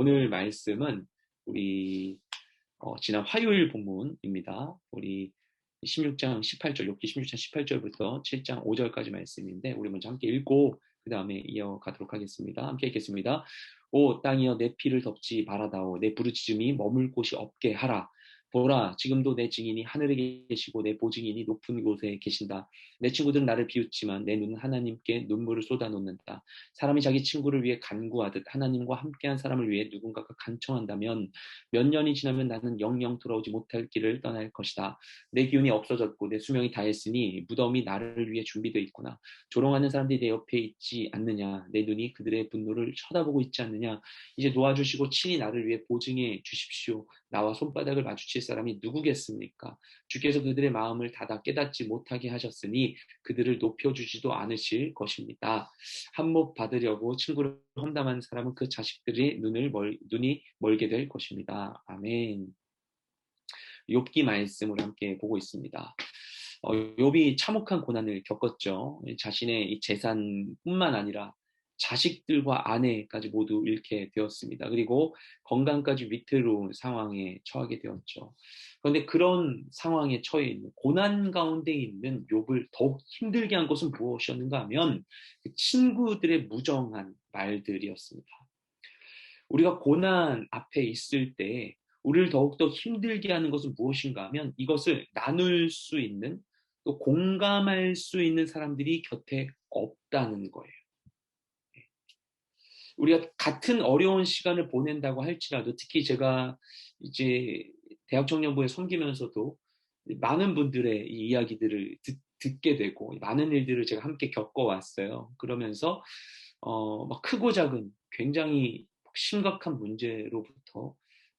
오늘 말씀은 우리 지난 화요일 본문입니다. 우리 16장 18절, 욥기 16장 18절부터 7장 5절까지 말씀인데 우리 먼저 함께 읽고 그 다음에 이어가도록 하겠습니다. 함께 읽겠습니다. 오 땅이여 내 피를 덮지 말아다오. 내 부르짖음이 머물 곳이 없게 하라. 보라 지금도 내 증인이 하늘에 계시고 내 보증인이 높은 곳에 계신다. 내 친구들은 나를 비웃지만 내 눈은 하나님께 눈물을 쏟아놓는다. 사람이 자기 친구를 위해 간구하듯 하나님과 함께한 사람을 위해 누군가가 간청한다면 몇 년이 지나면 나는 영영 돌아오지 못할 길을 떠날 것이다. 내 기운이 없어졌고 내 수명이 다했으니 무덤이 나를 위해 준비되어 있구나. 조롱하는 사람들이 내 옆에 있지 않느냐. 내 눈이 그들의 분노를 쳐다보고 있지 않느냐. 이제 도와주시고 친히 나를 위해 보증해 주십시오. 나와 손바닥을 마주칠 사람이 누구겠습니까? 주께서 그들의 마음을 닫아 깨닫지 못하게 하셨으니 그들을 높여주지도 않으실 것입니다. 한몫 받으려고 친구를 험담하는 사람은 그 자식들의 눈이 멀게 될 것입니다. 아멘. 욥기 말씀을 함께 보고 있습니다. 욥이 참혹한 고난을 겪었죠. 자신의 이 재산뿐만 아니라 자식들과 아내까지 모두 잃게 되었습니다. 그리고 건강까지 위태로운 상황에 처하게 되었죠. 그런데 그런 상황에 처해 있는 고난 가운데 있는 욥을 더욱 힘들게 한 것은 무엇이었는가 하면 그 친구들의 무정한 말들이었습니다. 우리가 고난 앞에 있을 때 우리를 더욱더 힘들게 하는 것은 무엇인가 하면 이것을 나눌 수 있는 또 공감할 수 있는 사람들이 곁에 없다는 거예요. 우리가 같은 어려운 시간을 보낸다고 할지라도 특히 제가 이제 대학청년부에 섬기면서도 많은 분들의 이 이야기들을 듣게 되고 많은 일들을 제가 함께 겪어왔어요. 그러면서 막 크고 작은 굉장히 심각한 문제로부터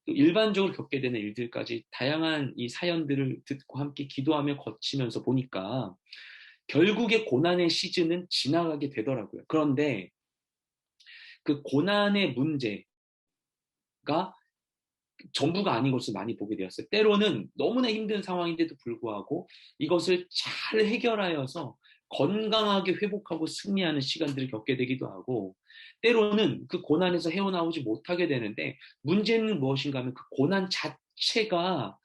또 일반적으로 겪게 되는 일들까지 다양한 이 사연들을 듣고 함께 기도하며 거치면서 보니까 결국에 고난의 시즌은 지나가게 되더라고요. 그런데 그 고난의 문제가 전부가 아닌 것을 많이 보게 되었어요. 때로는 너무나 힘든 상황인데도 불구하고 이것을 잘 해결하여서 건강하게 회복하고 승리하는 시간들을 겪게 되기도 하고 때로는 그 고난에서 헤어나오지 못하게 되는데 문제는 무엇인가 하면 그 고난 자체가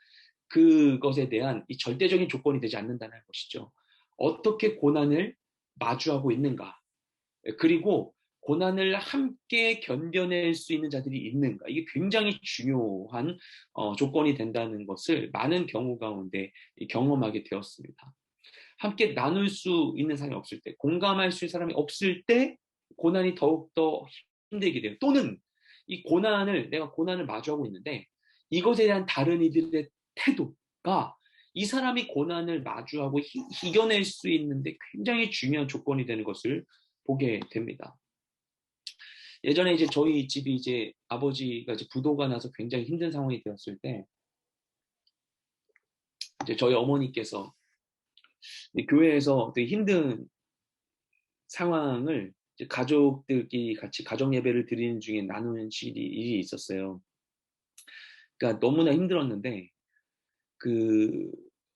그것에 대한 이 절대적인 조건이 되지 않는다는 것이죠. 어떻게 고난을 마주하고 있는가. 그리고 고난을 함께 견뎌낼 수 있는 자들이 있는가. 이게 굉장히 중요한 조건이 된다는 것을 많은 경우 가운데 경험하게 되었습니다. 함께 나눌 수 있는 사람이 없을 때, 공감할 수 있는 사람이 없을 때 고난이 더욱더 힘들게 돼요. 또는 이 내가 고난을 마주하고 있는데 이것에 대한 다른 이들의 태도가 이 사람이 고난을 마주하고 이겨낼 수 있는데 굉장히 중요한 조건이 되는 것을 보게 됩니다. 예전에 이제 저희 집이 이제 아버지가 이제 부도가 나서 굉장히 힘든 상황이 되었을 때 이제 저희 어머니께서 교회에서 되게 힘든 상황을 이제 가족들끼리 같이 가정 예배를 드리는 중에 나누는 일이 있었어요. 그러니까 너무나 힘들었는데 그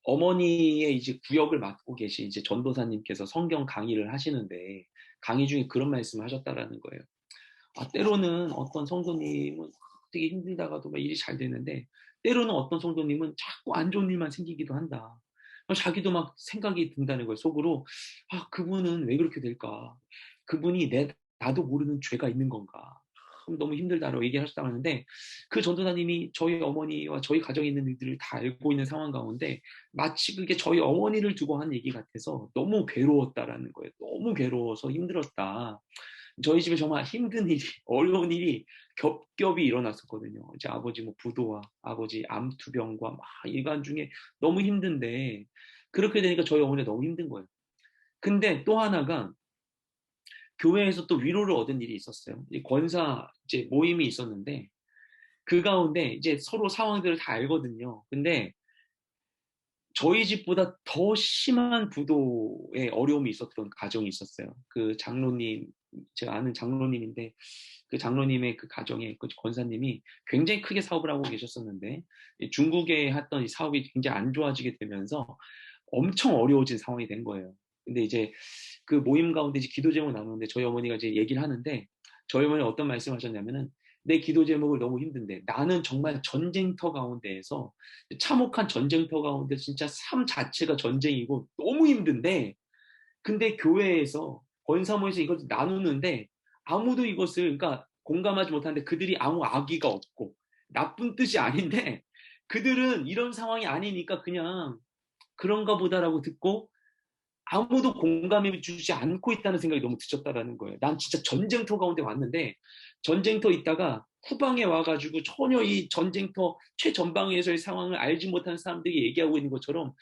어머니의 이제 구역을 맡고 계신 이제 전도사님께서 성경 강의를 하시는데 강의 중에 그런 말씀을 하셨다라는 거예요. 때로는 어떤 성도님은 되게 힘들다가도 막 일이 잘 되는데 때로는 어떤 성도님은 자꾸 안 좋은 일만 생기기도 한다. 자기도 막 생각이 든다는 거예요. 속으로 그분은 왜 그렇게 될까? 그분이 나도 모르는 죄가 있는 건가? 너무 힘들다라고 얘기하셨다고 하는데 그 전도사님이 저희 어머니와 저희 가정에 있는 일들을 다 알고 있는 상황 가운데 마치 그게 저희 어머니를 두고 한 얘기 같아서 너무 괴로웠다라는 거예요. 너무 괴로워서 힘들었다. 저희 집에 정말 힘든 일이, 어려운 일이 겹겹이 일어났었거든요. 이제 아버지 부도와 아버지 암투병과 막 일간 중에 너무 힘든데 그렇게 되니까 저희 어머니가 너무 힘든 거예요. 근데 또 하나가 교회에서 또 위로를 얻은 일이 있었어요. 권사 이제 모임이 있었는데 그 가운데 이제 서로 상황들을 다 알거든요. 근데 저희 집보다 더 심한 부도의 어려움이 있었던 가정이 있었어요. 그 장로님, 제가 아는 장로님인데 그 장로님의 그 가정에 그 권사님이 굉장히 크게 사업을 하고 계셨었는데 중국에 했던 이 사업이 굉장히 안 좋아지게 되면서 엄청 어려워진 상황이 된 거예요. 근데 이제 그 모임 가운데 이제 기도 제목 나누는데 저희 어머니가 이제 얘기를 하는데 저희 어머니가 어떤 말씀을 하셨냐면은 내 기도 제목을 너무 힘든데 나는 정말 전쟁터 가운데에서 참혹한 전쟁터 가운데 진짜 삶 자체가 전쟁이고 너무 힘든데 근데 교회에서 권사모에서 이걸 나누는데 아무도 이것을 그러니까 공감하지 못하는데 그들이 아무 악의가 없고 나쁜 뜻이 아닌데 그들은 이런 상황이 아니니까 그냥 그런가 보다라고 듣고 아무도 공감해 주지 않고 있다는 생각이 너무 드셨다라는 거예요. 난 진짜 전쟁터 가운데 왔는데 전쟁터 있다가 후방에 와가지고 전혀 이 전쟁터 최전방에서의 상황을 알지 못하는 사람들이 얘기하고 있는 것처럼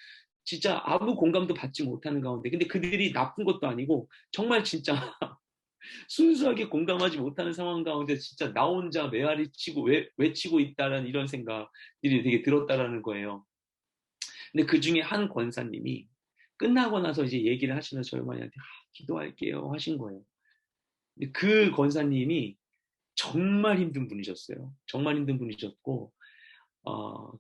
진짜 아무 공감도 받지 못하는 가운데 근데 그들이 나쁜 것도 아니고 정말 진짜 순수하게 공감하지 못하는 상황 가운데 진짜 나 혼자 메아리 치고 외치고 있다라는 이런 생각들이 되게 들었다라는 거예요. 근데 그 중에 한 권사님이 끝나고 나서 이제 얘기를 하시면서 저희 어머니한테 기도할게요 하신 거예요. 근데 그 권사님이 정말 힘든 분이셨어요. 정말 힘든 분이셨고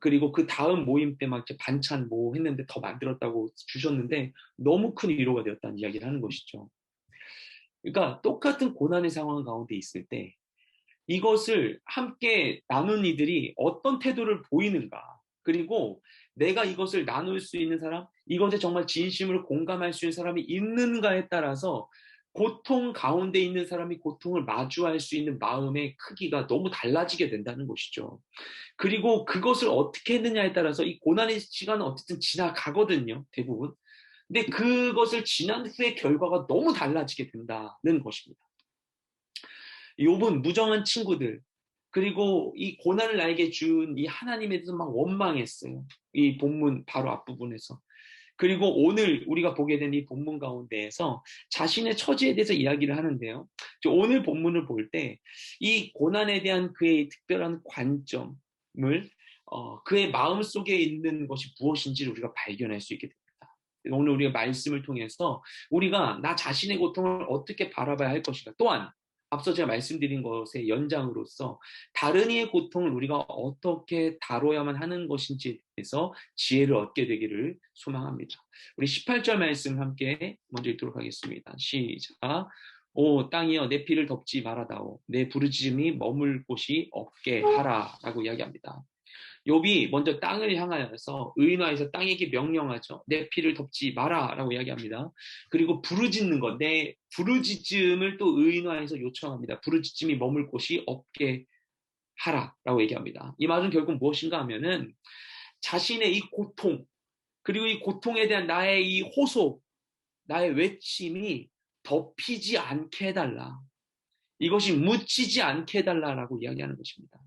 그리고 그 다음 모임 때 막 반찬 뭐 했는데 더 만들었다고 주셨는데 너무 큰 위로가 되었다는 이야기를 하는 것이죠. 그러니까 똑같은 고난의 상황 가운데 있을 때 이것을 함께 나눈 이들이 어떤 태도를 보이는가 그리고 내가 이것을 나눌 수 있는 사람 이것에 정말 진심으로 공감할 수 있는 사람이 있는가에 따라서 고통 가운데 있는 사람이 고통을 마주할 수 있는 마음의 크기가 너무 달라지게 된다는 것이죠. 그리고 그것을 어떻게 했느냐에 따라서 이 고난의 시간은 어쨌든 지나가거든요, 대부분. 근데 그것을 지난 후의 결과가 너무 달라지게 된다는 것입니다. 욥은 무정한 친구들, 그리고 이 고난을 나에게 준 이 하나님에 대해서 막 원망했어요. 이 본문 바로 앞부분에서. 그리고 오늘 우리가 보게 된 이 본문 가운데에서 자신의 처지에 대해서 이야기를 하는데요. 오늘 본문을 볼 때 이 고난에 대한 그의 특별한 관점을 그의 마음 속에 있는 것이 무엇인지를 우리가 발견할 수 있게 됩니다. 오늘 우리가 말씀을 통해서 우리가 나 자신의 고통을 어떻게 바라봐야 할 것인가. 또한 앞서 제가 말씀드린 것의 연장으로서 다른 이의 고통을 우리가 어떻게 다뤄야만 하는 것인지에 대해서 지혜를 얻게 되기를 소망합니다. 우리 18절 말씀 함께 먼저 읽도록 하겠습니다. 시작. 오 땅이여 내 피를 덮지 말아다오 내 부르짖음이 머물 곳이 없게 하라 라고 이야기합니다. 욥이 먼저 땅을 향하여서 의인화해서 땅에게 명령하죠. 내 피를 덮지 마라라고 이야기합니다. 그리고 부르짖는 것, 내 부르짖음을 또 의인화해서 요청합니다. 부르짖음이 머물 곳이 없게 하라라고 얘기합니다. 이 말은 결국 무엇인가 하면은 자신의 이 고통 그리고 이 고통에 대한 나의 이 호소, 나의 외침이 덮이지 않게 해달라. 이것이 묻히지 않게 해달라라고 이야기하는 것입니다.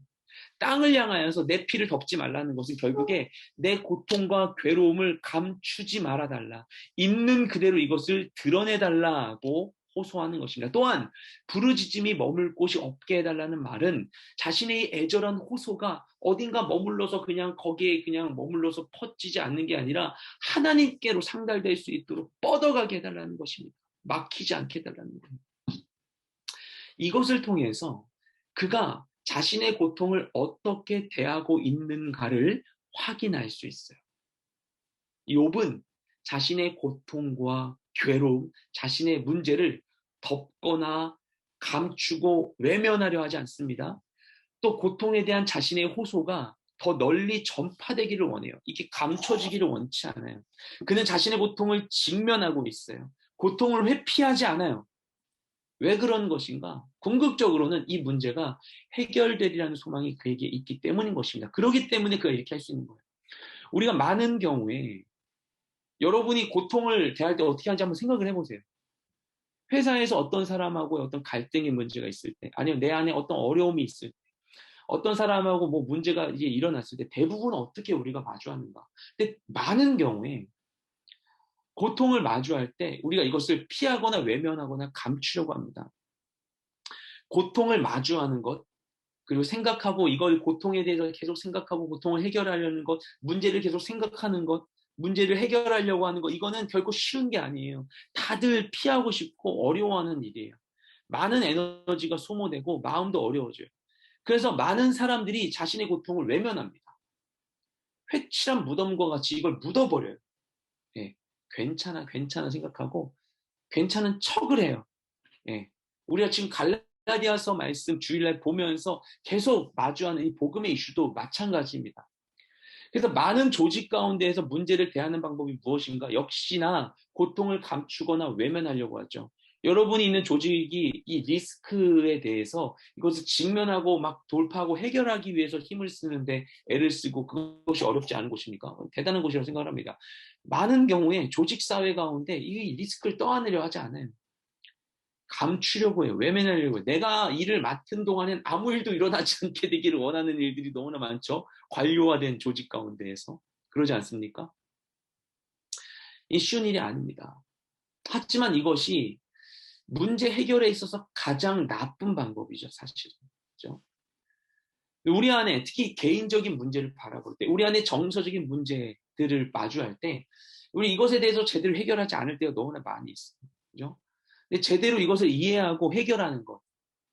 땅을 향하여서 내 피를 덮지 말라는 것은 결국에 내 고통과 괴로움을 감추지 말아달라. 있는 그대로 이것을 드러내달라고 호소하는 것입니다. 또한 부르짖음이 머물 곳이 없게 해달라는 말은 자신의 애절한 호소가 어딘가 머물러서 그냥 거기에 그냥 머물러서 퍼지지 않는 게 아니라 하나님께로 상달될 수 있도록 뻗어가게 해달라는 것입니다. 막히지 않게 해달라는 겁니다. 이것을 통해서 그가 자신의 고통을 어떻게 대하고 있는가를 확인할 수 있어요. 욥은 자신의 고통과 괴로움, 자신의 문제를 덮거나 감추고 외면하려 하지 않습니다. 또 고통에 대한 자신의 호소가 더 널리 전파되기를 원해요. 이게 감춰지기를 원치 않아요. 그는 자신의 고통을 직면하고 있어요. 고통을 회피하지 않아요. 왜 그런 것인가? 궁극적으로는 이 문제가 해결되리라는 소망이 그에게 있기 때문인 것입니다. 그렇기 때문에 그가 이렇게 할 수 있는 거예요. 우리가 많은 경우에 여러분이 고통을 대할 때 어떻게 하는지 한번 생각을 해보세요. 회사에서 어떤 사람하고 어떤 갈등의 문제가 있을 때, 아니면 내 안에 어떤 어려움이 있을 때, 어떤 사람하고 뭐 문제가 이제 일어났을 때 대부분 어떻게 우리가 마주하는가? 근데 많은 경우에 고통을 마주할 때 우리가 이것을 피하거나 외면하거나 감추려고 합니다. 고통을 마주하는 것, 그리고 생각하고 이걸 고통에 대해서 계속 생각하고 고통을 해결하려는 것, 문제를 계속 생각하는 것, 문제를 해결하려고 하는 것, 이거는 결코 쉬운 게 아니에요. 다들 피하고 싶고 어려워하는 일이에요. 많은 에너지가 소모되고 마음도 어려워져요. 그래서 많은 사람들이 자신의 고통을 외면합니다. 회칠한 무덤과 같이 이걸 묻어버려요. 예, 괜찮아, 괜찮아 생각하고 괜찮은 척을 해요. 예, 우리가 지금 갈라디아서 말씀 주일날 보면서 계속 마주하는 이 복음의 이슈도 마찬가지입니다. 그래서 많은 조직 가운데에서 문제를 대하는 방법이 무엇인가? 역시나 고통을 감추거나 외면하려고 하죠. 여러분이 있는 조직이 이 리스크에 대해서 이것을 직면하고 막 돌파하고 해결하기 위해서 힘을 쓰는데 애를 쓰고 그것이 어렵지 않은 곳입니까? 대단한 곳이라고 생각합니다. 많은 경우에 조직 사회 가운데 이 리스크를 떠안으려 하지 않아요. 감추려고 해요. 외면하려고 해요. 내가 일을 맡은 동안엔 아무 일도 일어나지 않게 되기를 원하는 일들이 너무나 많죠. 관료화된 조직 가운데에서. 그러지 않습니까? 이 쉬운 일이 아닙니다. 하지만 이것이 문제 해결에 있어서 가장 나쁜 방법이죠, 사실은. 그렇죠? 우리 안에 특히 개인적인 문제를 바라볼 때, 우리 안에 정서적인 문제들을 마주할 때, 우리 이것에 대해서 제대로 해결하지 않을 때가 너무나 많이 있어요. 그죠? 근데 제대로 이것을 이해하고 해결하는 것.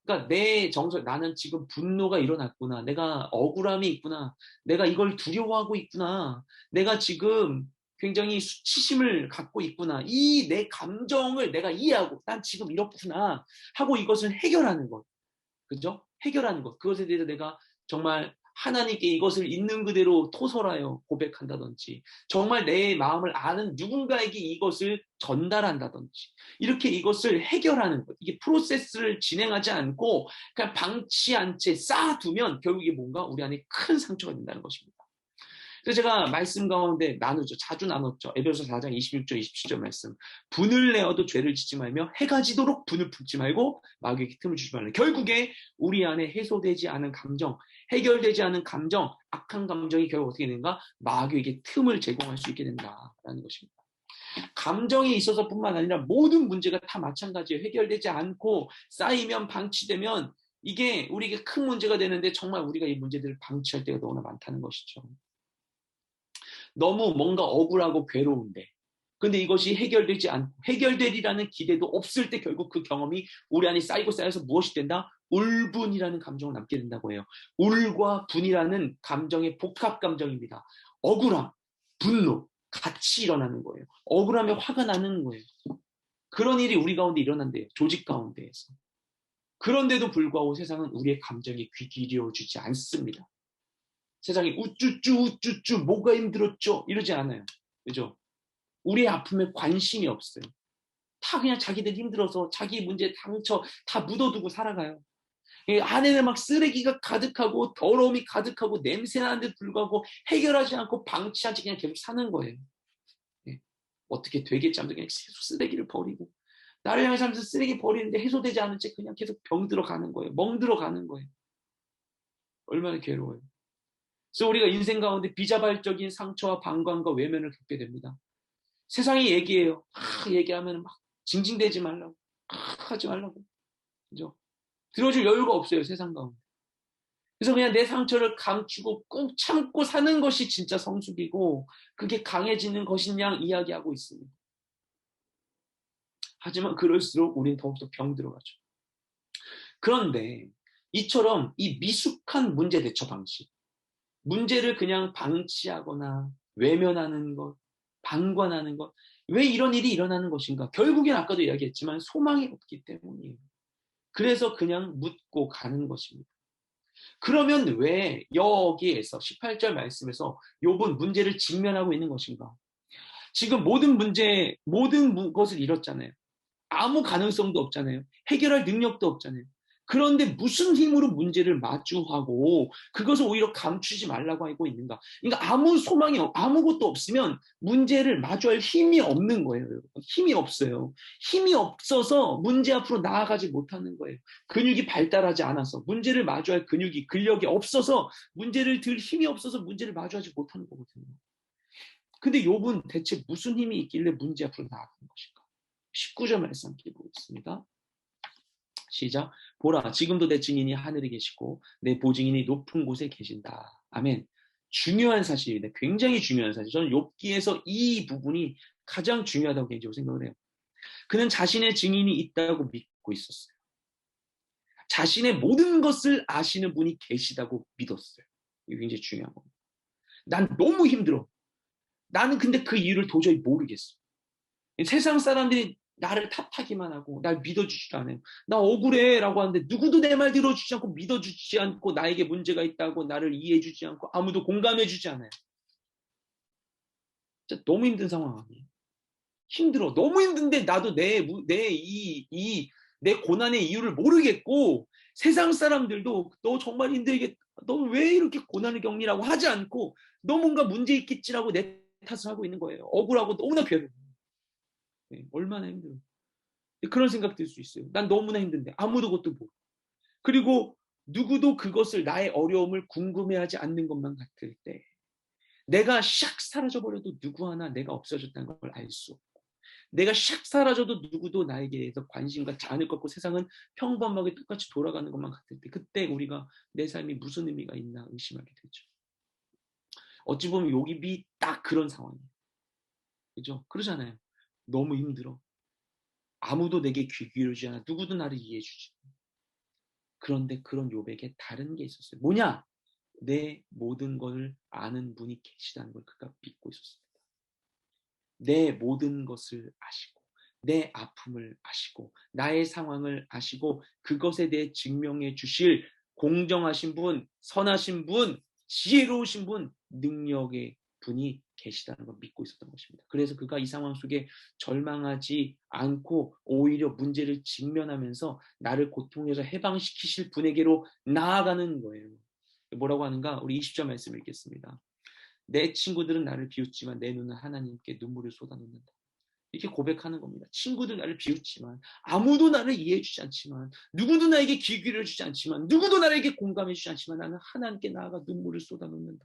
그러니까 내 정서, 나는 지금 분노가 일어났구나. 내가 억울함이 있구나. 내가 이걸 두려워하고 있구나. 내가 지금 굉장히 수치심을 갖고 있구나. 이 내 감정을 내가 이해하고, 난 지금 이렇구나. 하고 이것을 해결하는 것. 그죠? 해결하는 것. 그것에 대해서 내가 정말 하나님께 이것을 있는 그대로 토설하여 고백한다든지, 정말 내 마음을 아는 누군가에게 이것을 전달한다든지, 이렇게 이것을 해결하는 것. 이게 프로세스를 진행하지 않고 그냥 방치한 채 쌓아두면 결국 이게 뭔가 우리 안에 큰 상처가 된다는 것입니다. 그래서 제가 말씀 가운데 나누죠. 자주 나눴죠. 에베소서 4장 26절 27절 말씀. 분을 내어도 죄를 짓지 말며 해가 지도록 분을 품지 말고 마귀에게 틈을 주지 말라. 결국에 우리 안에 해소되지 않은 감정, 해결되지 않은 감정, 악한 감정이 결국 어떻게 되는가? 마귀에게 틈을 제공할 수 있게 된다라는 것입니다. 감정에 있어서뿐만 아니라 모든 문제가 다 마찬가지예요. 해결되지 않고 쌓이면 방치되면 이게 우리에게 큰 문제가 되는데 정말 우리가 이 문제들을 방치할 때가 너무나 많다는 것이죠. 너무 뭔가 억울하고 괴로운데 근데 이것이 해결되지 않고 해결되리라는 기대도 없을 때 결국 그 경험이 우리 안에 쌓이고 쌓여서 무엇이 된다? 울분이라는 감정을 남게 된다고 해요. 울과 분이라는 감정의 복합 감정입니다. 억울함, 분노 같이 일어나는 거예요. 억울하면 화가 나는 거예요. 그런 일이 우리 가운데 일어난대요. 조직 가운데에서. 그런데도 불구하고 세상은 우리의 감정에 귀 기울여주지 않습니다. 세상이 우쭈쭈 우쭈쭈 뭐가 힘들었죠? 이러지 않아요. 그죠? 우리의 아픔에 관심이 없어요. 다 그냥 자기들 힘들어서 자기 문제 당처 다 묻어두고 살아가요. 안에는 막 쓰레기가 가득하고 더러움이 가득하고 냄새나는데 불구하고 해결하지 않고 방치한 채 그냥 계속 사는 거예요. 어떻게 되겠지 하면서 그냥 계속 쓰레기를 버리고 나를 향해서 하면서 쓰레기 버리는데 해소되지 않은 채 그냥 계속 병들어 가는 거예요. 멍들어 가는 거예요. 얼마나 괴로워요. 그래서 우리가 인생 가운데 비자발적인 상처와 방관과 외면을 겪게 됩니다. 세상이 얘기해요. 얘기하면 막 징징대지 말라고. 하지 말라고. 그죠? 들어줄 여유가 없어요, 세상 가운데. 그래서 그냥 내 상처를 감추고 꾹 참고 사는 것이 진짜 성숙이고 그게 강해지는 것인 양 이야기하고 있습니다. 하지만 그럴수록 우리는 더욱더 병들어가죠. 그런데 이처럼 이 미숙한 문제 대처 방식, 문제를 그냥 방치하거나 외면하는 것, 방관하는 것, 왜 이런 일이 일어나는 것인가? 결국엔 아까도 이야기했지만 소망이 없기 때문이에요. 그래서 그냥 묻고 가는 것입니다. 그러면 왜 여기에서 18절 말씀에서 욥은 문제를 직면하고 있는 것인가? 지금 모든 문제, 모든 것을 잃었잖아요. 아무 가능성도 없잖아요. 해결할 능력도 없잖아요. 그런데 무슨 힘으로 문제를 마주하고 그것을 오히려 감추지 말라고 하고 있는가? 그러니까 아무 소망이 아무것도 없으면 문제를 마주할 힘이 없는 거예요. 여러분. 힘이 없어요. 힘이 없어서 문제 앞으로 나아가지 못하는 거예요. 근육이 발달하지 않아서 문제를 마주할 근육이 근력이 없어서 문제를 들 힘이 없어서 문제를 마주하지 못하는 거거든요. 근데 욥은 대체 무슨 힘이 있길래 문제 앞으로 나아가는 것인가? 19절 말씀 함께 보겠습니다. 시작. 보라, 지금도 내 증인이 하늘에 계시고 내 보증인이 높은 곳에 계신다. 아멘. 중요한 사실입니다. 굉장히 중요한 사실. 저는 욥기에서 이 부분이 가장 중요하다고 개인적으로 생각을 해요. 그는 자신의 증인이 있다고 믿고 있었어요. 자신의 모든 것을 아시는 분이 계시다고 믿었어요. 이게 굉장히 중요한 겁니다. 난 너무 힘들어. 나는 근데 그 이유를 도저히 모르겠어. 세상 사람들이 나를 탓하기만 하고 날 믿어주지 않아요. 나 억울해라고 하는데 누구도 내 말 들어주지 않고 믿어주지 않고 나에게 문제가 있다고 나를 이해해주지 않고 아무도 공감해주지 않아요. 진짜 너무 힘든 상황 아니에요? 힘들어. 너무 힘든데 나도 내 고난의 이유를 모르겠고 세상 사람들도 너 정말 힘들게 너 왜 이렇게 고난을 겪니라고 하지 않고 너 뭔가 문제 있겠지라고 내 탓을 하고 있는 거예요. 억울하고 너무나 괴로워. 네, 얼마나 힘들어. 그런 생각 들 수 있어요. 난 너무나 힘든데 아무도 그것도 모르고. 그리고 누구도 그것을 나의 어려움을 궁금해하지 않는 것만 같을 때 내가 샥 사라져버려도 누구 하나 내가 없어졌다는 걸 알 수 없고 내가 샥 사라져도 누구도 나에게 대해서 관심 갖지 않을 것 같고 세상은 평범하게 똑같이 돌아가는 것만 같을 때 그때 우리가 내 삶이 무슨 의미가 있나 의심하게 되죠. 어찌 보면 욥이 딱 그런 상황이에요. 그죠? 그러잖아요. 너무 힘들어. 아무도 내게 귀 기울이지 않아. 누구도 나를 이해해주지. 그런데 그런 욥에게 다른 게 있었어요. 뭐냐? 내 모든 걸 아는 분이 계시다는 걸 그가 믿고 있었습니다. 내 모든 것을 아시고 내 아픔을 아시고 나의 상황을 아시고 그것에 대해 증명해 주실 공정하신 분, 선하신 분, 지혜로우신 분, 능력의 분이 계시다는 걸 믿고 있었던 것입니다. 그래서 그가 이 상황 속에 절망하지 않고 오히려 문제를 직면하면서 나를 고통에서 해방시키실 분에게로 나아가는 거예요. 뭐라고 하는가? 우리 20절 말씀 읽겠습니다. 내 친구들은 나를 비웃지만 내 눈은 하나님께 눈물을 쏟아놓는다. 이렇게 고백하는 겁니다. 친구들 나를 비웃지만 아무도 나를 이해해주지 않지만 누구도 나에게 귀 기울여주지 않지만 누구도 나에게 공감해주지 않지만 나는 하나님께 나아가 눈물을 쏟아놓는다.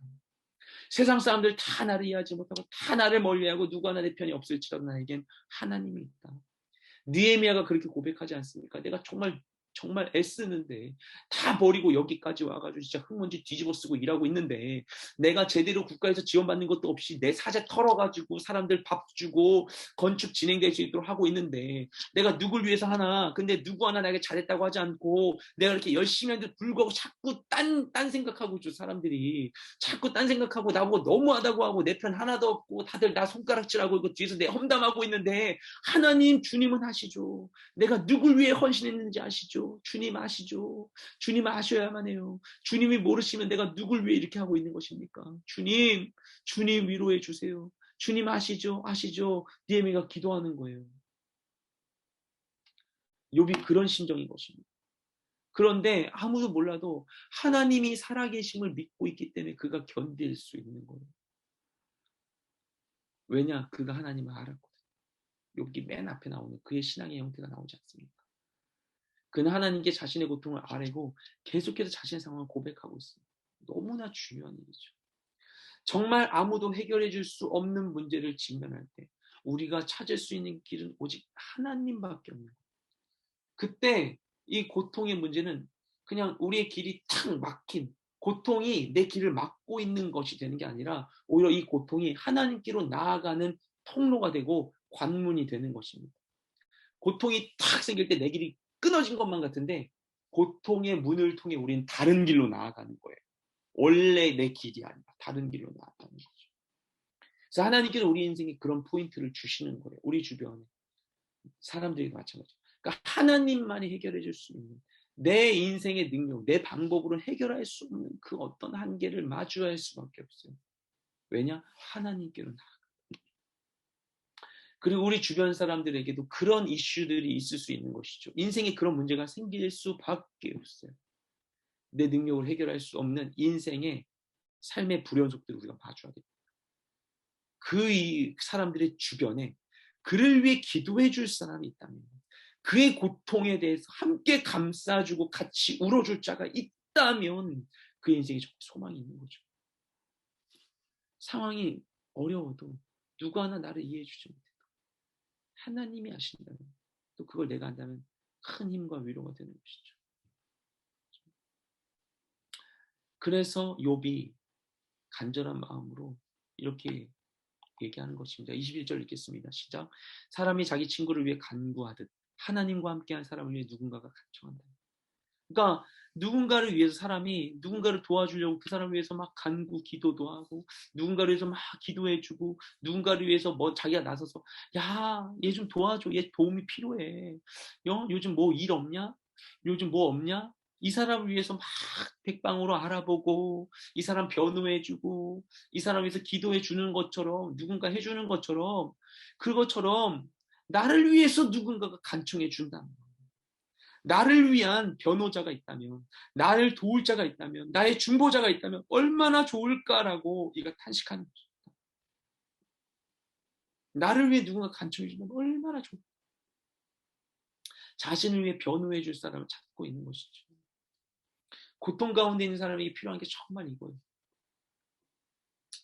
세상 사람들 다 나를 이해하지 못하고 다 나를 멀리하고 누구 하나 내 편이 없을지라도 나에겐 하나님이 있다. 느헤미야가 그렇게 고백하지 않습니까? 내가 정말 애쓰는데 다 버리고 여기까지 와가지고 진짜 흙먼지 뒤집어 쓰고 일하고 있는데 내가 제대로 국가에서 지원받는 것도 없이 내 사재 털어가지고 사람들 밥 주고 건축 진행될 수 있도록 하고 있는데 내가 누굴 위해서 하나. 근데 누구 하나 나에게 잘했다고 하지 않고 내가 이렇게 열심히 하는데 불구하고 자꾸 딴 생각하고 있죠. 사람들이 자꾸 딴 생각하고 나보고 너무하다고 하고 내 편 하나도 없고 다들 나 손가락질하고 이거 뒤에서 내 험담하고 있는데 하나님 주님은 하시죠. 내가 누굴 위해 헌신했는지 아시죠. 주님 아시죠. 주님 아셔야만 해요. 주님이 모르시면 내가 누굴 위해 이렇게 하고 있는 것입니까? 주님 위로해 주세요. 주님 아시죠. 느헤미야가 기도하는 거예요. 욥이 그런 심정인 것입니다. 그런데 아무도 몰라도 하나님이 살아계심을 믿고 있기 때문에 그가 견딜 수 있는 거예요. 왜냐? 그가 하나님을 알았거든요. 욥기 맨 앞에 나오는 그의 신앙의 형태가 나오지 않습니까? 그는 하나님께 자신의 고통을 아뢰고 계속해서 자신의 상황을 고백하고 있습니다. 너무나 중요한 일이죠. 정말 아무도 해결해 줄 수 없는 문제를 직면할 때 우리가 찾을 수 있는 길은 오직 하나님밖에 없는 거예요. 그때 이 고통의 문제는 그냥 우리의 길이 탁 막힌 고통이 내 길을 막고 있는 것이 되는 게 아니라 오히려 이 고통이 하나님께로 나아가는 통로가 되고 관문이 되는 것입니다. 고통이 탁 생길 때 내 길이 끊어진 것만 같은데 고통의 문을 통해 우리는 다른 길로 나아가는 거예요. 원래 내 길이 아니라 다른 길로 나아가는 거죠. 그래서 하나님께서 우리 인생에 그런 포인트를 주시는 거예요. 우리 주변에 사람들에게 마찬가지죠. 그러니까 하나님만이 해결해 줄 수 있는 내 인생의 능력, 내 방법으로는 해결할 수 없는 그 어떤 한계를 마주할 수밖에 없어요. 왜냐? 하나님께로 나아가. 그리고 우리 주변 사람들에게도 그런 이슈들이 있을 수 있는 것이죠. 인생에 그런 문제가 생길 수밖에 없어요. 내 능력을 해결할 수 없는 인생의 삶의 불연속들을 우리가 마주하게 됩니다. 그 사람들의 주변에 그를 위해 기도해 줄 사람이 있다면 그의 고통에 대해서 함께 감싸주고 같이 울어줄 자가 있다면 그 인생에 정말 소망이 있는 거죠. 상황이 어려워도 누구 하나 나를 이해해 주지 못해도 하나님이 하신다면 또 그걸 내가 한다면 큰 힘과 위로가 되는 것이죠. 그래서 욥이 간절한 마음으로 이렇게 얘기하는 것입니다. 21절 읽겠습니다. 시작. 사람이 자기 친구를 위해 간구하듯 하나님과 함께한 사람을 위해 누군가가 간청한다. 그러니까 누군가를 위해서 사람이 누군가를 도와주려고 그 사람을 위해서 막 간구 기도도 하고 누군가를 위해서 막 기도해주고 누군가를 위해서 뭐 자기가 나서서 야, 얘 좀 도와줘. 얘 도움이 필요해. 요즘 뭐 일 없냐? 요즘 뭐 없냐? 이 사람을 위해서 막 백방으로 알아보고 이 사람 변호해주고 이 사람 위해서 기도해주는 것처럼 누군가 해주는 것처럼 그것처럼 나를 위해서 누군가가 간청해 준다. 나를 위한 변호자가 있다면, 나를 도울 자가 있다면, 나의 중보자가 있다면 얼마나 좋을까라고 네가 탄식하는 거죠. 나를 위해 누군가 간청해 주면 얼마나 좋을까. 자신을 위해 변호해 줄 사람을 찾고 있는 것이죠. 고통 가운데 있는 사람에게 필요한 게 정말 이거예요.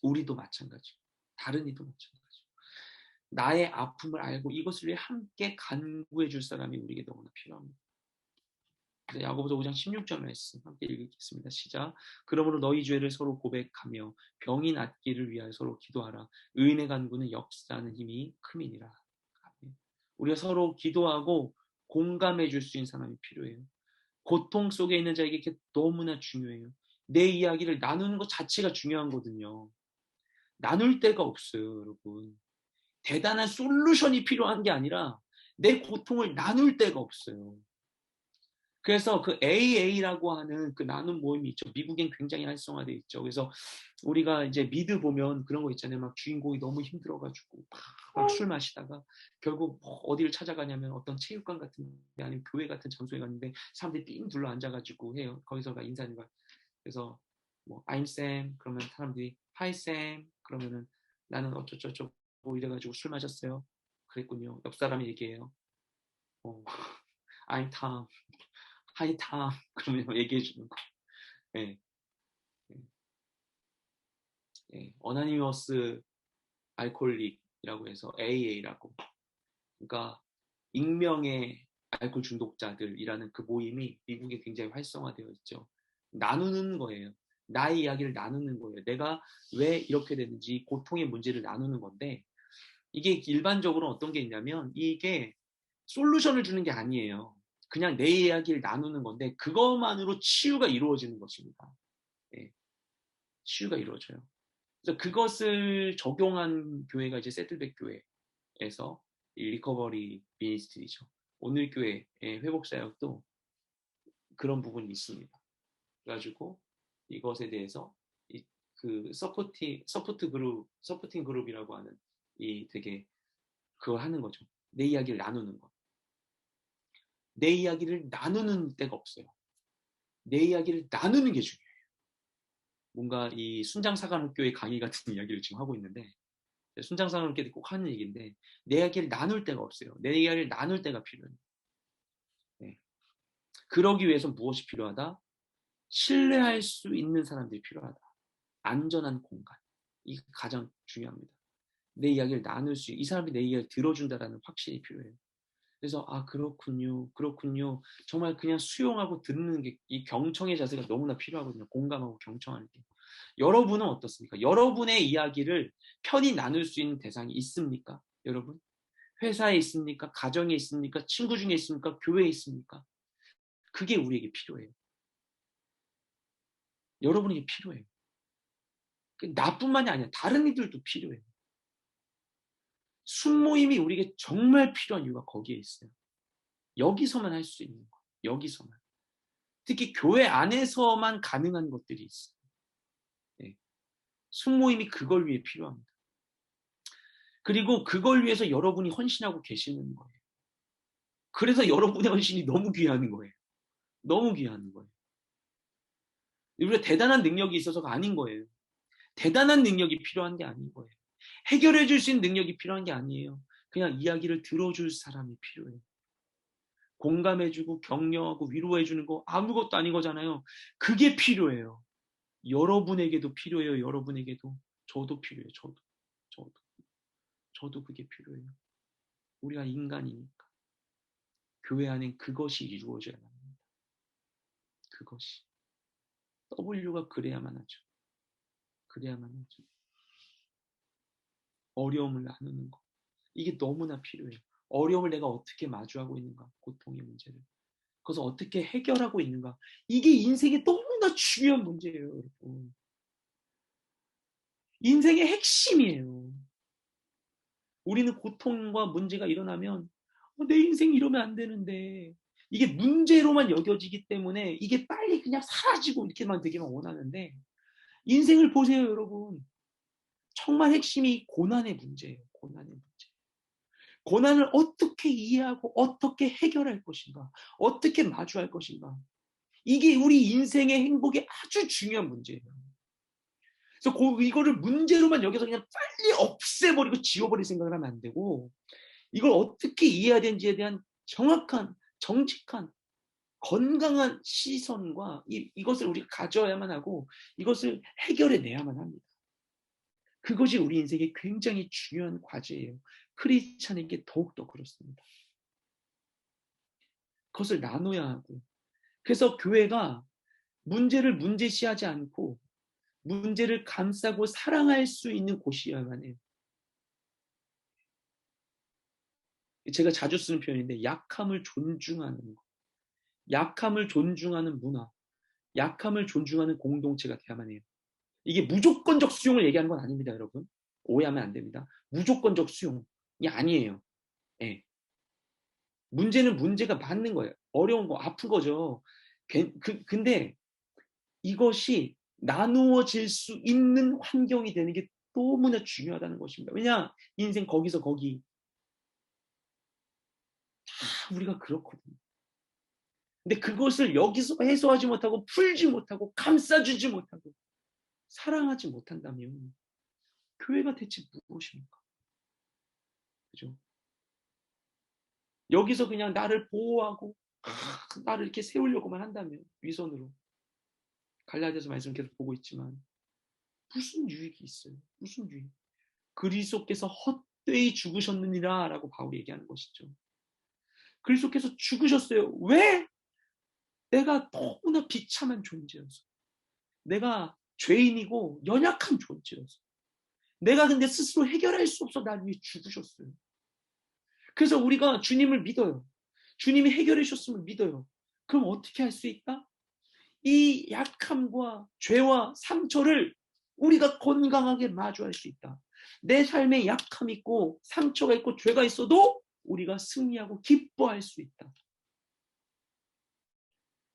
우리도 마찬가지고 다른 이도 마찬가지고 나의 아픔을 알고 이것을 위해 함께 간구해 줄 사람이 우리에게 너무나 필요합니다. 야고보서 5장 16절 말씀 함께 읽겠습니다. 시작. 그러므로 너희 죄를 서로 고백하며 병이 낫기를 위하여 서로 기도하라. 의인의 간구는 역사하는 힘이 큼이니라. 우리가 서로 기도하고 공감해 줄 수 있는 사람이 필요해요. 고통 속에 있는 자에게 너무나 중요해요. 내 이야기를 나누는 것 자체가 중요한 거거든요. 나눌 데가 없어요, 여러분. 대단한 솔루션이 필요한 게 아니라 내 고통을 나눌 데가 없어요. 그래서 그 AA라고 하는 그 나눔 모임이 있죠. 미국엔 굉장히 활성화되어 있죠. 그래서 우리가 이제 미드 보면 그런 거 있잖아요. 막 주인공이 너무 힘들어가지고 막 술 마시다가 결국 뭐 어디를 찾아가냐면 어떤 체육관 같은 데 아니면 교회 같은 장소에 갔는데 사람들이 삥 둘러 앉아가지고 해요. 거기서 막 인사하는 거야. 그래서 뭐 I'm Sam 그러면 사람들이 Hi Sam 그러면은 나는 어쩌저쩌고 이래가지고 술 마셨어요. 그랬군요. 옆 사람이 얘기해요. 어, I'm Tom. Hi Tom. 그러면 얘기해 주는 거. 예, 예, 예. 어나니머스 알코올릭이라고 해서 AA라고. 그러니까 익명의 알코올 중독자들이라는 그 모임이 미국에 굉장히 활성화되어 있죠. 나누는 거예요. 나의 이야기를 나누는 거예요. 내가 왜 이렇게 됐는지 고통의 문제를 나누는 건데 이게 일반적으로 어떤 게 있냐면 이게 솔루션을 주는 게 아니에요. 그냥 내 이야기를 나누는 건데 그것만으로 치유가 이루어지는 것입니다. 예, 치유가 이루어져요. 그래서 그것을 적용한 교회가 이제 세틀백 교회에서 리커버리 미니스트리죠. 오늘 교회의 회복 사역도 그런 부분이 있습니다. 그래가지고 이것에 대해서 그 서포팅 그룹이라고 하는 이 되게 그걸 하는 거죠. 내 이야기를 나누는 거. 내 이야기를 나누는 때가 없어요. 내 이야기를 나누는 게 중요해요. 뭔가 이 순장사관학교의 강의 같은 이야기를 지금 하고 있는데 순장사관학교도 꼭 하는 얘기인데 내 이야기를 나눌 때가 없어요. 내 이야기를 나눌 때가 필요해요. 네. 그러기 위해서 무엇이 필요하다? 신뢰할 수 있는 사람들이 필요하다. 안전한 공간. 이게 가장 중요합니다. 내 이야기를 나눌 수, 이 사람이 내 이야기를 들어준다라는 확신이 필요해요. 그래서 아 그렇군요, 그렇군요. 정말 그냥 수용하고 듣는 게 이 경청의 자세가 너무나 필요하거든요. 공감하고 경청하는 게. 여러분은 어떻습니까? 여러분의 이야기를 편히 나눌 수 있는 대상이 있습니까? 여러분? 회사에 있습니까? 가정에 있습니까? 친구 중에 있습니까? 교회에 있습니까? 그게 우리에게 필요해요. 여러분에게 필요해요. 나뿐만이 아니라 다른 이들도 필요해요. 순모임이 우리에게 정말 필요한 이유가 거기에 있어요. 여기서만 할 수 있는 거. 여기서만. 특히 교회 안에서만 가능한 것들이 있어요. 네. 순모임이 그걸 위해 필요합니다. 그리고 그걸 위해서 여러분이 헌신하고 계시는 거예요. 그래서 여러분의 헌신이 너무 귀한 거예요. 너무 귀한 거예요. 우리가 대단한 능력이 있어서가 아닌 거예요. 대단한 능력이 필요한 게 아닌 거예요. 해결해 줄 수 있는 능력이 필요한 게 아니에요. 그냥 이야기를 들어줄 사람이 필요해요. 공감해주고 격려하고 위로해주는 거 아무것도 아닌 거잖아요. 그게 필요해요. 여러분에게도 필요해요. 여러분에게도. 저도 필요해요. 저도. 저도 그게 필요해요. 우리가 인간이니까. 교회 안엔 그것이 이루어져야 합니다. 그것이. W가 그래야만 하죠. 그래야만 하죠. 어려움을 나누는 거. 이게 너무나 필요해요. 어려움을 내가 어떻게 마주하고 있는가. 고통의 문제를. 그래서 어떻게 해결하고 있는가? 이게 인생의 너무나 중요한 문제예요, 여러분. 인생의 핵심이에요. 우리는 고통과 문제가 일어나면 내 인생 이러면 안 되는데 이게 문제로만 여겨지기 때문에 이게 빨리 그냥 사라지고 이렇게만 되기만 원하는데 인생을 보세요, 여러분. 정말 핵심이 고난의 문제예요. 고난의 문제. 고난을 어떻게 이해하고 어떻게 해결할 것인가? 어떻게 마주할 것인가? 이게 우리 인생의 행복의 아주 중요한 문제예요. 그래서 이거를 문제로만 여기서 그냥 빨리 없애버리고 지워버릴 생각을 하면 안 되고 이걸 어떻게 이해해야 되는지에 대한 정확한, 정직한, 건강한 시선과 이것을 우리가 가져야만 하고 이것을 해결해내야만 합니다. 그것이 우리 인생의 굉장히 중요한 과제예요. 크리스찬에게 더욱더 그렇습니다. 그것을 나눠야 하고 그래서 교회가 문제를 문제시하지 않고 문제를 감싸고 사랑할 수 있는 곳이어야만 해요. 제가 자주 쓰는 표현인데 약함을 존중하는 것, 약함을 존중하는 문화, 약함을 존중하는 공동체가 돼야만 해요. 이게 무조건적 수용을 얘기하는 건 아닙니다, 여러분. 오해하면 안 됩니다. 무조건적 수용이 아니에요. 네. 문제는 문제가 맞는 거예요. 어려운 거, 아픈 거죠. 근데 이것이 나누어질 수 있는 환경이 되는 게 너무나 중요하다는 것입니다. 왜냐? 인생 거기서 거기. 다 우리가 그렇거든요. 근데 그것을 여기서 해소하지 못하고 풀지 못하고 감싸주지 못하고 사랑하지 못한다면 교회가 대체 무엇입니까? 그죠? 여기서 그냥 나를 보호하고 나를 이렇게 세우려고만 한다면 위선으로 갈라디아서 말씀 계속 보고 있지만 무슨 유익이 있어요? 무슨 유익? 그리스도께서 헛되이 죽으셨느니라라고 바울이 얘기하는 것이죠. 그리스도께서 죽으셨어요. 왜? 내가 너무나 비참한 존재여서. 내가 죄인이고 연약한 존재여서. 내가 근데 스스로 해결할 수 없어 날 위해 죽으셨어요. 그래서 우리가 주님을 믿어요. 주님이 해결해 주셨음을 믿어요. 그럼 어떻게 할 수 있다? 이 약함과 죄와 상처를 우리가 건강하게 마주할 수 있다. 내 삶에 약함이 있고 상처가 있고 죄가 있어도 우리가 승리하고 기뻐할 수 있다.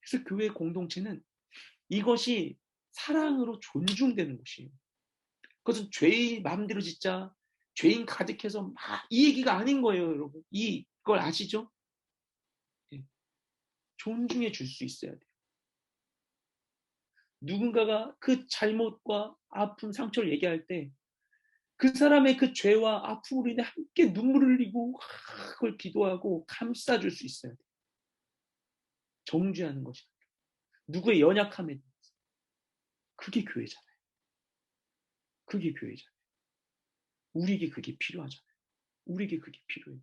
그래서 교회 공동체는 이것이 사랑으로 존중되는 곳이에요. 그것은 죄의 마음대로 짓자, 죄인 가득해서 막 이 얘기가 아닌 거예요, 여러분. 이걸 아시죠? 존중해 줄 수 있어야 돼요. 누군가가 그 잘못과 아픔, 상처를 얘기할 때 그 사람의 그 죄와 아픔으로 인해 함께 눈물을 흘리고 그걸 기도하고 감싸줄 수 있어야 돼요. 정죄하는 것이 아니라 누구의 연약함에 대해서. 그게 교회잖아요. 그게 교회잖아요. 우리에게 그게 필요하잖아요. 우리에게 그게 필요해요.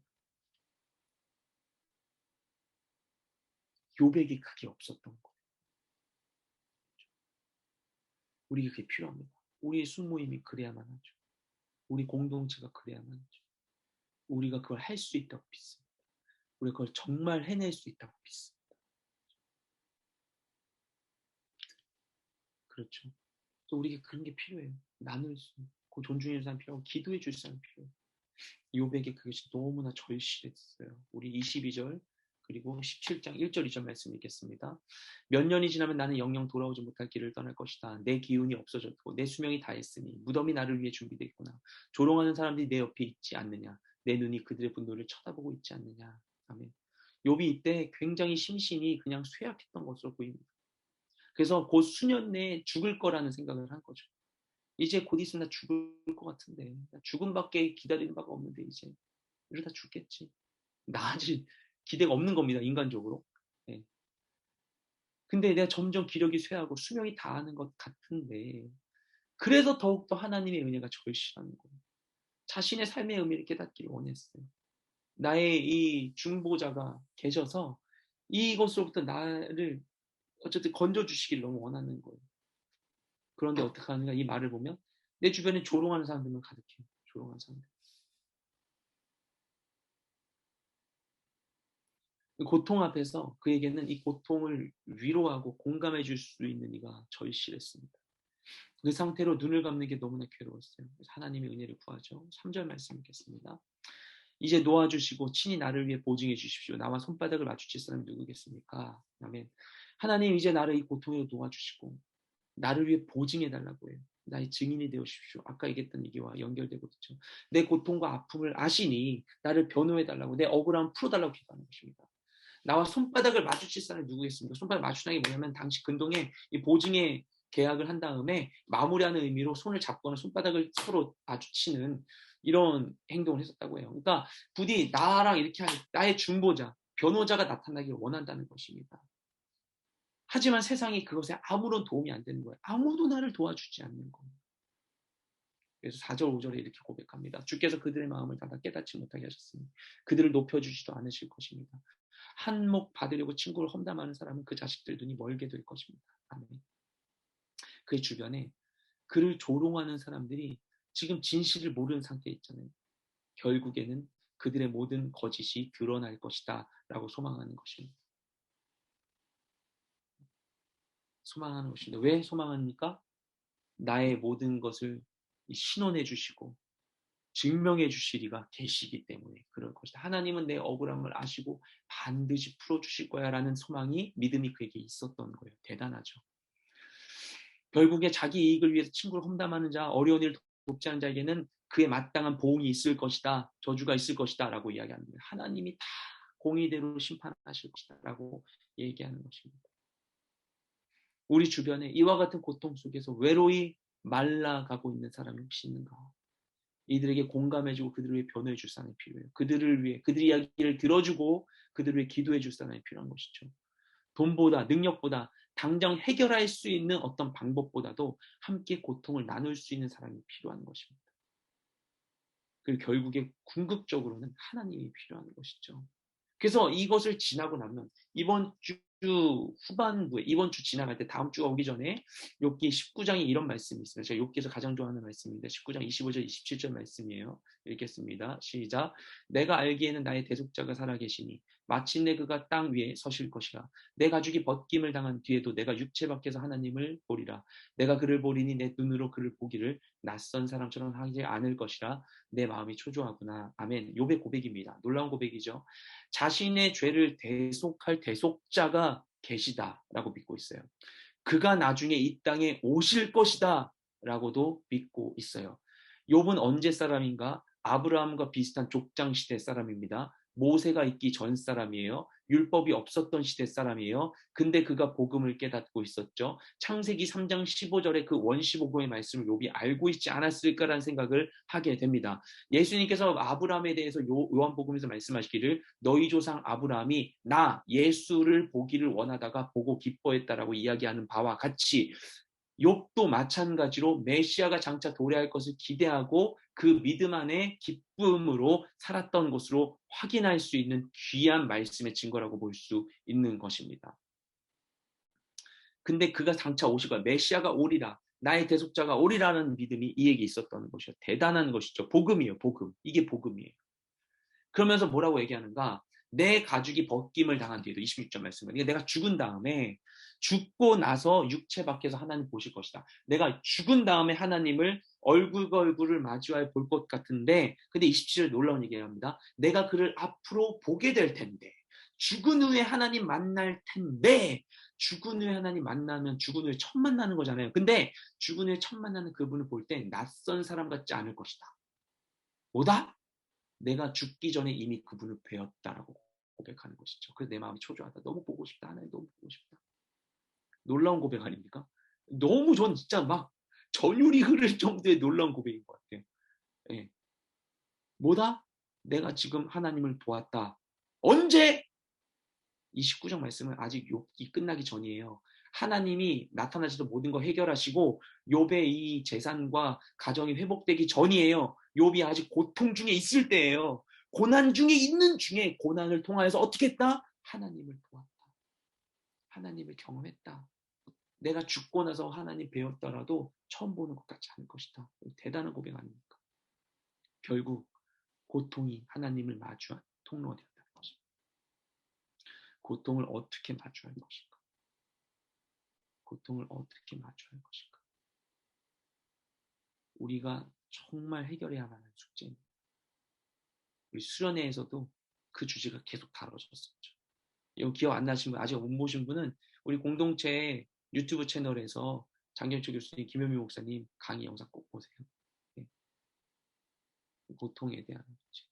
욥에게 그게 없었던 거예요. 우리에게 그게 필요합니다. 우리의 순모임이 그래야만 하죠. 우리 공동체가 그래야만 하죠. 우리가 그걸 할 수 있다고 믿습니다. 우리가 그걸 정말 해낼 수 있다고 믿습니다. 그렇죠. 또 우리에게 그런 게 필요해요. 나눌 수, 그 존중해 줄 사람 필요하고 기도해 줄 사람 필요해요. 욥에게 그것이 너무나 절실했어요. 우리 22절 그리고 17장 1절 2절 말씀 읽겠습니다. 몇 년이 지나면 나는 영영 돌아오지 못할 길을 떠날 것이다. 내 기운이 없어졌고 내 수명이 다했으니 무덤이 나를 위해 준비되어 있구나. 조롱하는 사람들이 내 옆에 있지 않느냐. 내 눈이 그들의 분노를 쳐다보고 있지 않느냐. 아멘. 욥이 이때 굉장히 심신이 그냥 쇠약했던 것으로 보입니다. 그래서 곧 수년 내에 죽을 거라는 생각을 한 거죠. 이제 곧 있으면 나 죽을 것 같은데 죽음밖에 기다리는 바가 없는데 이제 이러다 죽겠지. 나아질 기대가 없는 겁니다. 인간적으로. 네. 근데 내가 점점 기력이 쇠하고 수명이 다하는 것 같은데 그래서 더욱더 하나님의 은혜가 절실한 거예요. 자신의 삶의 의미를 깨닫기를 원했어요. 나의 이 중보자가 계셔서 이것으로부터 나를 어쨌든 건져주시길 너무 원하는 거예요. 그런데 어떻게 하는가 이 말을 보면 내 주변에 조롱하는 사람들만 가득해요. 조롱하는 사람들. 고통 앞에서 그에게는 이 고통을 위로하고 공감해 줄 수 있는 이가 절실했습니다. 그 상태로 눈을 감는 게 너무나 괴로웠어요. 그래서 하나님의 은혜를 구하죠. 3절 말씀 읽겠습니다. 이제 놓아주시고 친히 나를 위해 보증해 주십시오. 나와 손바닥을 맞추실 사람이 누구겠습니까? 아멘. 하나님 이제 나를 이 고통에 놓아주시고 나를 위해 보증해 달라고 해요. 나의 증인이 되어 주십시오. 아까 얘기했던 얘기와 연결되거든요. 내 고통과 아픔을 아시니 나를 변호해 달라고, 내 억울함을 풀어달라고 기도하는 것입니다. 나와 손바닥을 마주칠 사람이 누구겠습니까? 손바닥 마주치는 게 뭐냐면 당시 근동에 이 보증의 계약을 한 다음에 마무리하는 의미로 손을 잡거나 손바닥을 서로 마주치는 이런 행동을 했었다고 해요. 그러니까 부디 나랑 이렇게 하는 나의 중보자, 변호자가 나타나기를 원한다는 것입니다. 하지만 세상이 그것에 아무런 도움이 안 되는 거예요. 아무도 나를 도와주지 않는 겁니다. 그래서 4절, 5절에 이렇게 고백합니다. 주께서 그들의 마음을 닫아 깨닫지 못하게 하셨으니 그들을 높여주지도 않으실 것입니다. 한몫 받으려고 친구를 험담하는 사람은 그 자식들 눈이 멀게 될 것입니다. 아멘. 그의 주변에 그를 조롱하는 사람들이 지금 진실을 모르는 상태에 있잖아요. 결국에는 그들의 모든 거짓이 드러날 것이다 라고 소망하는 것입니다. 소망하는 것입니다. 왜 소망합니까? 나의 모든 것을 신원해 주시고 증명해 주시리가 계시기 때문에 그럴 것이다. 하나님은 내 억울함을 아시고 반드시 풀어주실 거야 라는 소망이, 믿음이 그에게 있었던 거예요. 대단하죠. 결국에 자기 이익을 위해서 친구를 험담하는 자, 어려운 일을 돕지 않은 자에게는 그에 마땅한 보응이 있을 것이다. 저주가 있을 것이다 라고 이야기합니다. 하나님이 다 공의대로 심판하실 것이다 라고 얘기하는 것입니다. 우리 주변에 이와 같은 고통 속에서 외로이 말라가고 있는 사람이 혹시 있는가? 이들에게 공감해주고 그들을 위해 변호해 줄 사람이 필요해요. 그들을 위해, 그들의 이야기를 들어주고 그들을 위해 기도해 줄 사람이 필요한 것이죠. 돈보다, 능력보다, 당장 해결할 수 있는 어떤 방법보다도 함께 고통을 나눌 수 있는 사람이 필요한 것입니다. 그리고 결국에 궁극적으로는 하나님이 필요한 것이죠. 그래서 이것을 지나고 나면 이번 주 후반부에, 이번 주 지나갈 때 다음 주가 오기 전에 욥기 19장에 이런 말씀이 있습니다. 제가 욥기에서 가장 좋아하는 말씀인데 19장 25절 27절 말씀이에요. 읽겠습니다. 시작. 내가 알기에는 나의 대속자가 살아계시니 마침내 그가 땅 위에 서실 것이라. 내 가죽이 벗김을 당한 뒤에도 내가 육체 밖에서 하나님을 보리라. 내가 그를 보리니 내 눈으로 그를 보기를 낯선 사람처럼 하지 않을 것이라. 내 마음이 초조하구나. 아멘. 욥의 고백입니다. 놀라운 고백이죠. 자신의 죄를 대속할 대속자가 계시다라고 믿고 있어요. 그가 나중에 이 땅에 오실 것이다 라고도 믿고 있어요. 욥은 언제 사람인가? 아브라함과 비슷한 족장 시대 사람입니다. 모세가 있기 전 사람이에요. 율법이 없었던 시대 사람이에요. 근데 그가 복음을 깨닫고 있었죠. 창세기 3장 15절에 그 원시복음의 말씀을 욥이 알고 있지 않았을까라는 생각을 하게 됩니다. 예수님께서 아브라함에 대해서 요한복음에서 말씀하시기를 너희 조상 아브라함이 나 예수를 보기를 원하다가 보고 기뻐했다라고 이야기하는 바와 같이 욥도 마찬가지로 메시아가 장차 도래할 것을 기대하고 그 믿음 안에 기쁨으로 살았던 것으로 확인할 수 있는 귀한 말씀의 증거라고 볼 수 있는 것입니다. 근데 그가 장차 오실 거야. 메시아가 오리라. 나의 대속자가 오리라는 믿음이 이에게 있었던 것이요. 대단한 것이죠. 복음이에요. 복음. 이게 복음이에요. 그러면서 뭐라고 얘기하는가? 내 가죽이 벗김을 당한 뒤에도 26절 말씀은 내가 죽은 다음에 죽고 나서 육체 밖에서 하나님 보실 것이다. 내가 죽은 다음에 하나님을 얼굴과 얼굴을 마주할 볼 것 같은데 근데 27절 놀라운 얘기를 합니다. 내가 그를 앞으로 보게 될 텐데 죽은 후에 하나님 만날 텐데 죽은 후에 하나님 만나면 죽은 후에 처음 만나는 거잖아요. 근데 죽은 후에 처음 만나는 그분을 볼 때 낯선 사람 같지 않을 것이다. 뭐다? 내가 죽기 전에 이미 그분을 배웠다라고 고백하는 것이죠. 그래서 내 마음이 초조하다. 너무 보고 싶다. 하나님 너무 보고 싶다. 놀라운 고백 아닙니까? 너무 전 진짜 막 전율이 흐를 정도의 놀라운 고백인 것 같아요. 예. 뭐다? 내가 지금 하나님을 보았다. 언제? 이 19장 말씀은 아직 욥기 끝나기 전이에요. 하나님이 나타나셔서 모든 거 해결하시고 욥의 이 재산과 가정이 회복되기 전이에요. 욥이 아직 고통 중에 있을 때예요. 고난 중에 있는 중에 고난을 통하여서 어떻게 했다? 하나님을 보았다. 하나님을 경험했다. 내가 죽고 나서 하나님 배웠더라도 처음 보는 것 같지 않을 것이다. 대단한 고백 아닙니까? 결국 고통이 하나님을 마주한 통로가 되었다는 것입니다. 고통을 어떻게 마주할 것인가? 고통을 어떻게 마주할 것인가? 우리가 정말 해결해야 하는 숙제입니다. 우리 수련회에서도 그 주제가 계속 다뤄졌었죠. 이거 기억 안 나신 분, 아직 못 보신 분은 우리 공동체 유튜브 채널에서 장경철 교수님, 김현미 목사님 강의 영상 꼭 보세요. 네. 고통에 대한 문제.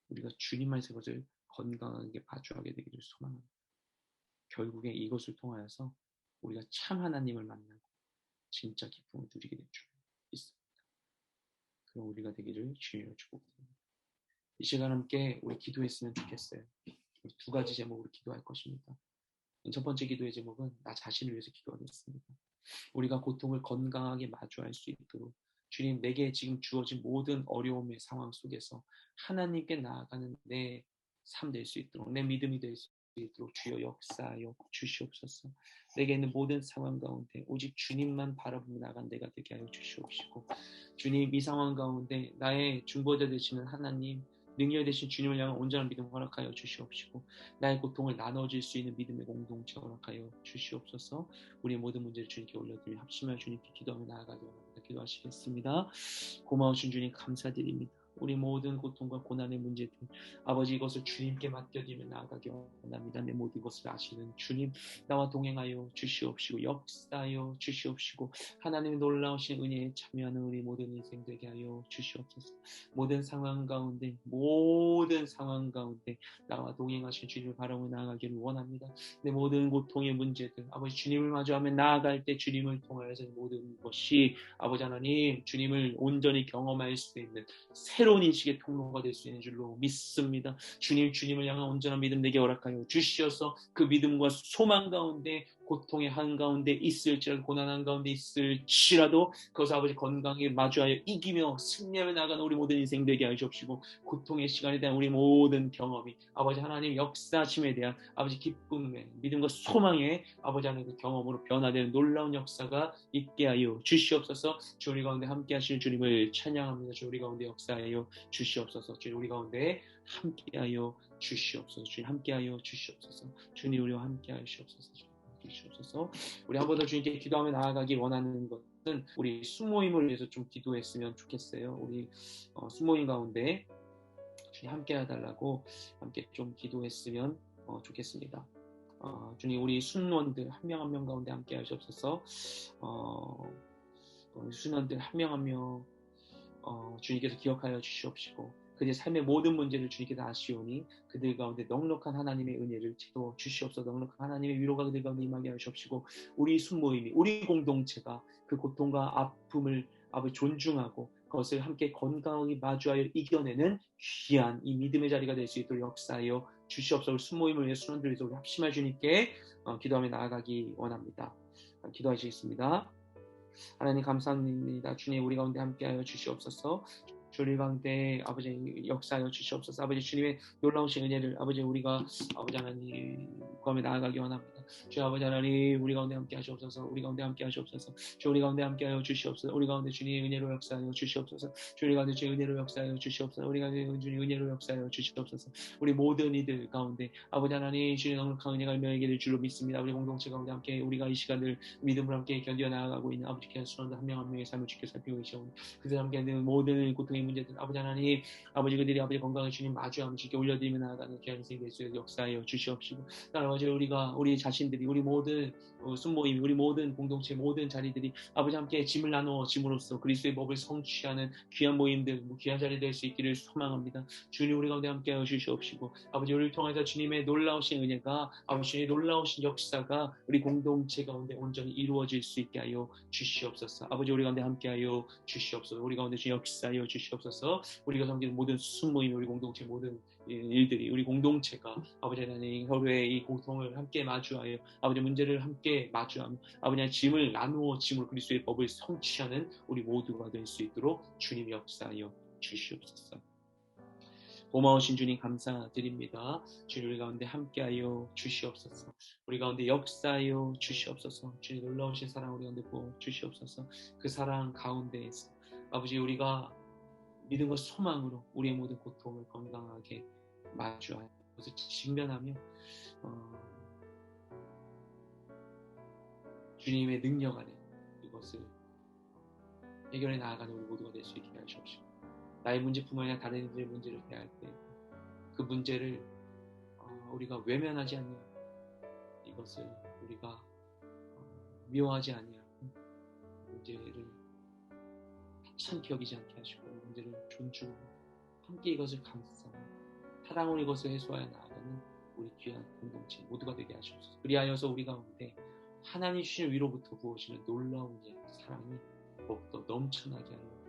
우리가 주님만의 것을 건강하게 마주하게 되기를 소망합니다. 결국에 이것을 통하여서 우리가 참 하나님을 만나고 진짜 기쁨을 누리게 될 줄 믿습니다. 그럼 우리가 되기를 주님으로 축복합니다. 이 시간 함께 우리 기도했으면 좋겠어요. 우리 두 가지 제목으로 기도할 것입니다. 첫 번째 기도의 제목은 나 자신을 위해서 기도하겠습니다. 우리가 고통을 건강하게 마주할 수 있도록 주님, 내게 지금 주어진 모든 어려움의 상황 속에서 하나님께 나아가는 내 삶 될 수 있도록, 내 믿음이 될 수 있도록 주여 역사하여 주시옵소서. 내게 있는 모든 상황 가운데 오직 주님만 바라보며 나간 내가 되게 하여 주시옵시고, 주님, 이 상황 가운데 나의 중보자 되시는 하나님, 능력 되신 주님을 향한 온전한 믿음 허락하여 주시옵시고, 나의 고통을 나눠줄 수 있는 믿음의 공동체 허락하여 주시옵소서. 우리의 모든 문제를 주님께 올려드리며 합심하여 주님께 기도하며 나아가기 원합니다. 기도하시겠습니다. 고마우신 주님 감사드립니다. 우리 모든 고통과 고난의 문제들, 아버지, 이것을 주님께 맡겨드리며 나아가기 원합니다. 내 모든 것을 아시는 주님, 나와 동행하여 주시옵시고 역사하여 주시옵시고 하나님의 놀라우신 은혜에 참여하는 우리 모든 인생 되게 하여 주시옵소서. 모든 상황 가운데 나와 동행하신 주님을 바라보며 나아가기를 원합니다. 내 모든 고통의 문제들, 아버지, 주님을 마주하며 나아갈 때 주님을 통하여서 모든 것이 아버지 하나님, 주님을 온전히 경험할 수 있는 새로운 인식의 통로가 될 수 있는 줄로 믿습니다. 주님을 향한 온전한 믿음 내게 허락하여 주시어서 그 믿음과 소망 가운데 고통의 한가운데 있을지라도, 고난 한가운데 있을지라도 그것을 아버지 건강하게 마주하여 이기며 승리하며 나가는 우리 모든 인생 되게 하여 주옵시고, 고통의 시간에 대한 우리 모든 경험이 아버지 하나님 역사심에 대한 아버지 기쁨의 믿음과 소망의 아버지 하나님 그 경험으로 변화되는 놀라운 역사가 있게 하여 주시옵소서. 주 우리 가운데 함께 하시는 주님을 찬양합니다. 주 우리 가운데 역사하여 주시옵소서. 주 우리 가운데 함께하여 주시옵소서. 주님 함께하여 주시옵소서. 주님 우리와 함께하여 주시옵소서. 주시옵소서. 우리 한 번 더 주님께 기도하며 나아가기 원하는 것은 우리 수모임을 위해서 좀 기도했으면 좋겠어요. 우리 수모임 가운데 주님 함께 해달라고 함께 좀 기도했으면 좋겠습니다. 주님, 우리 순원들 한 명 한 명 가운데 함께 하시옵소서. 우리 순원들 한 명 한 명 주님께서 기억하여 주시옵시고, 그들의 삶의 모든 문제를 주님께서 아시오니 그들 가운데 넉넉한 하나님의 은혜를 지도 주시옵소서. 넉넉한 하나님의 위로가 그들 가운데 임하게 하시옵시고, 우리 순모임이, 우리 공동체가 그 고통과 아픔을 아버지 존중하고 그것을 함께 건강하게 마주하여 이겨내는 귀한 이 믿음의 자리가 될 수 있도록 역사하여 주시옵소서. 순모임을 위해 순원들을 위해서 우리 합심할 주님께 기도하며 나아가기 원합니다. 기도하시겠습니다. 하나님 감사합니다. 주님, 우리 가운데 함께하여 주시옵소서. 주님 가운데 아버지 역사하여 주시옵소서. 아버지, 주님의 놀라우신 은혜를 아버지 우리가 아버지 하나님 가운데 나아가기 원합니다. 주 아버지 하나님, 우리 가운데 함께 하시옵소서. 우리 가운데 함께 하시옵소서. 주 우리 가운데 함께하여 주시옵소서. 우리 가운데 주님의 은혜로 역사하여 주시옵소서. 주 우리 가운데 주의 은혜로 역사하여 주시옵소서. 우리 가운데 주님의 은혜로 역사하여 주시옵소서. 우리 모든 이들 가운데 아버지 하나님, 주님의 넉넉한 은혜가 임하게 될 줄로 믿습니다. 우리 공동체 가운데 함께 우리가 이 시간을 믿음으로 함께 견디어 나아가고 있는 아버지 귀한 수원들 한 명 한 명의 삶을 지켜 살피고 계시오니 그들 함께 하는 모든 고통의 문제들 아버지 하나님, 아버지 그들이 아버지 건강을 주님 마주하며 지켜 올려드리며 나아가는 귀한 인생 될 수 있도록 역사하여 주시옵시고, 아버지 우리 자신들이, 우리 모든 순모임, 우리 모든 공동체 모든 자리들이 아버지 함께 짐을 나누어 짐으로써 그리스도의 법을 성취하는 귀한 모임들, 귀한 자리 될 수 있기를 소망합니다. 주님 우리 가운데 함께하여 주시옵시고, 아버지 우리를 통해서 주님의 놀라우신 은혜가, 아버지 주님의 놀라우신 역사가 우리 공동체 가운데 온전히 이루어질 수 있게 하여 주시옵소서. 아버지 우리 가운데 함께하여 주시옵소서. 우리 가운데 주님 역사하여 주시옵소서. 우리가 섬기는 모든 순모임, 우리 공동체 모든 일들이, 우리 공동체가 아버지 하나님 서로의 이 고통을 함께 마주하여 아버지 문제를 함께 마주하며 아버지 짐을 나누어 짐으로 그리스도의 법을 성취하는 우리 모두가 될 수 있도록 주님 역사하여 주시옵소서. 고마우신 주님 감사드립니다. 주님 우리 가운데 함께하여 주시옵소서. 우리 가운데 역사하여 주시옵소서. 주님 놀라우신 사랑 우리 가운데 부어 주시옵소서. 그 사랑 가운데에서 아버지 우리가 믿음과 소망으로 우리의 모든 고통을 건강하게 마주하여 그것을 직면하며 주님의 능력 안에 이것을 해결해 나아가는 우리 모두가 될 수 있게 하시옵시고, 나의 문제뿐만 아니라 다른 이들의 문제를 대할 때 그 문제를 우리가 외면하지 않는, 이것을 우리가 미워하지 아니하고 문제를 하찮게 여기지 않게 하시고 문제를 존중하고 함께 이것을 감싸고 타당한 이것을 해소하여 나아가는 우리 귀한 공동체 모두가 되게 하시옵소서. 그리하여서 우리 가운데 하나님 주신 위로부터 부어지는 놀라운 사랑이 더욱더 넘쳐나게 하여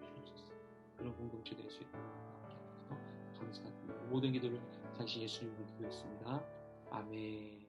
주옵소서. 그런 공동체 될 수 있도록 함께 하셔서 감사드리고 모든 기도를 다시 예수님으로 드리겠습니다. 아멘.